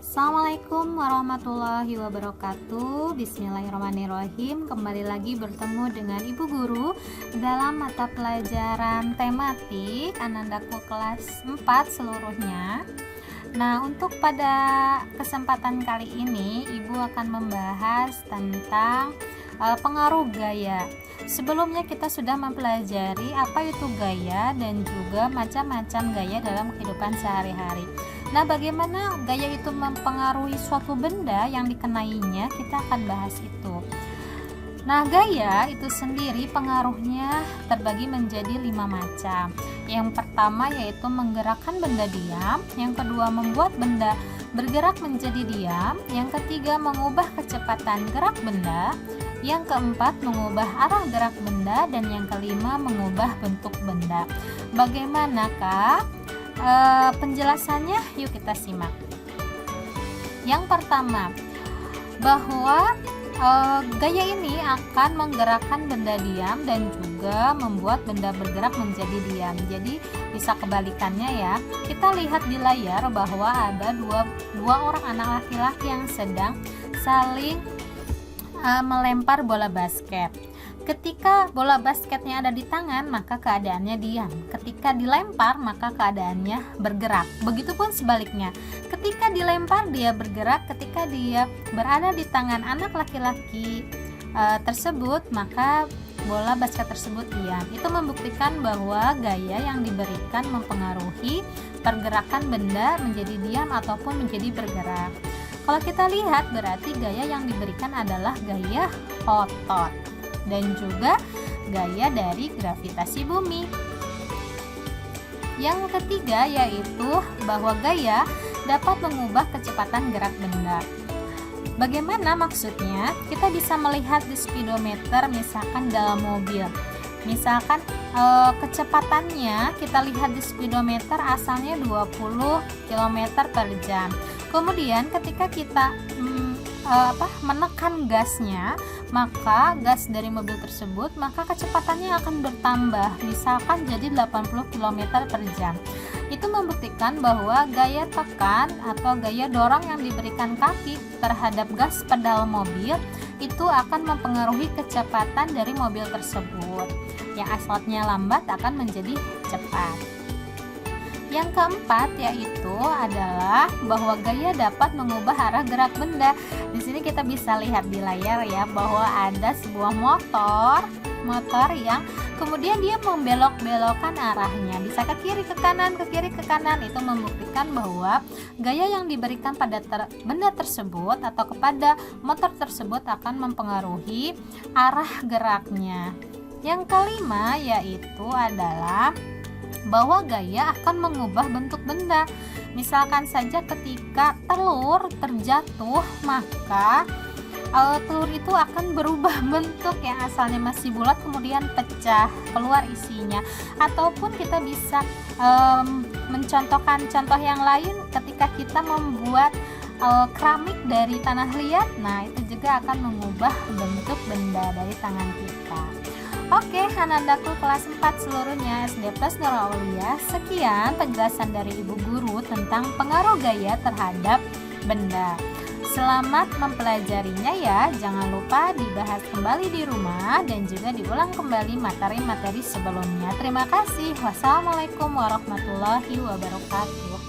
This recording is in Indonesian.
Assalamualaikum warahmatullahi wabarakatuh. Bismillahirrahmanirrahim. Kembali lagi bertemu dengan Ibu Guru dalam mata pelajaran tematik Anandaku kelas 4 seluruhnya. Nah, untuk pada kesempatan kali ini Ibu akan membahas tentang pengaruh gaya. Sebelumnya kita sudah mempelajari apa itu gaya dan juga macam-macam gaya dalam kehidupan sehari-hari. Nah, bagaimana gaya itu mempengaruhi suatu benda yang dikenainya, kita akan bahas itu. Nah, gaya itu sendiri pengaruhnya terbagi menjadi 5 macam. Yang pertama yaitu menggerakkan benda diam, yang kedua membuat benda bergerak menjadi diam, yang ketiga mengubah kecepatan gerak benda, yang keempat mengubah arah gerak benda, dan yang kelima mengubah bentuk benda. Bagaimanakah penjelasannya? Yuk kita simak. Yang pertama, bahwa gaya ini akan menggerakkan benda diam dan juga membuat benda bergerak menjadi diam. Jadi bisa kebalikannya ya. Kita lihat di layar bahwa ada dua orang anak laki-laki yang sedang saling melempar bola basket. Ketika bola basketnya ada di tangan, maka keadaannya diam. Ketika dilempar, maka keadaannya bergerak. Begitupun sebaliknya. Ketika dilempar, dia bergerak. Ketika dia berada di tangan anak laki-laki tersebut, maka bola basket tersebut diam. Itu membuktikan bahwa gaya yang diberikan mempengaruhi pergerakan benda menjadi diam ataupun menjadi bergerak. Kalau kita lihat, berarti gaya yang diberikan adalah gaya otot dan juga gaya dari gravitasi bumi. Yang ketiga yaitu bahwa gaya dapat mengubah kecepatan gerak benda. Bagaimana maksudnya? Kita bisa melihat di speedometer misalkan dalam mobil. Misalkan kecepatannya kita lihat di speedometer asalnya 20 km per jam. Kemudian ketika kita menekan gasnya, maka gas dari mobil tersebut, maka kecepatannya akan bertambah, misalkan jadi 80 km per jam. Itu membuktikan bahwa gaya tekan atau gaya dorong yang diberikan kaki terhadap gas pedal mobil itu akan mempengaruhi kecepatan dari mobil tersebut. Yang asalnya lambat akan menjadi cepat. Yang keempat yaitu adalah bahwa gaya dapat mengubah arah gerak benda. Di sini kita bisa lihat di layar ya bahwa ada sebuah motor yang kemudian dia membelok-belokkan arahnya, bisa ke kiri ke kanan, ke kiri ke kanan. Itu membuktikan bahwa gaya yang diberikan pada benda tersebut atau kepada motor tersebut akan mempengaruhi arah geraknya. Yang kelima yaitu adalah bahwa gaya akan mengubah bentuk benda. Misalkan saja ketika telur terjatuh, maka telur itu akan berubah bentuk, yang asalnya masih bulat kemudian pecah, keluar isinya. Ataupun kita bisa mencontohkan contoh yang lain ketika kita membuat keramik dari tanah liat. Nah, itu juga akan mengubah bentuk benda dari tangan kita. Oke, Anandaku kelas 4 seluruhnya SD Plus Nur Aulia. Sekian penjelasan dari Ibu Guru tentang pengaruh gaya terhadap benda. Selamat mempelajarinya ya. Jangan lupa dibahas kembali di rumah dan juga diulang kembali materi-materi sebelumnya. Terima kasih. Wassalamualaikum warahmatullahi wabarakatuh.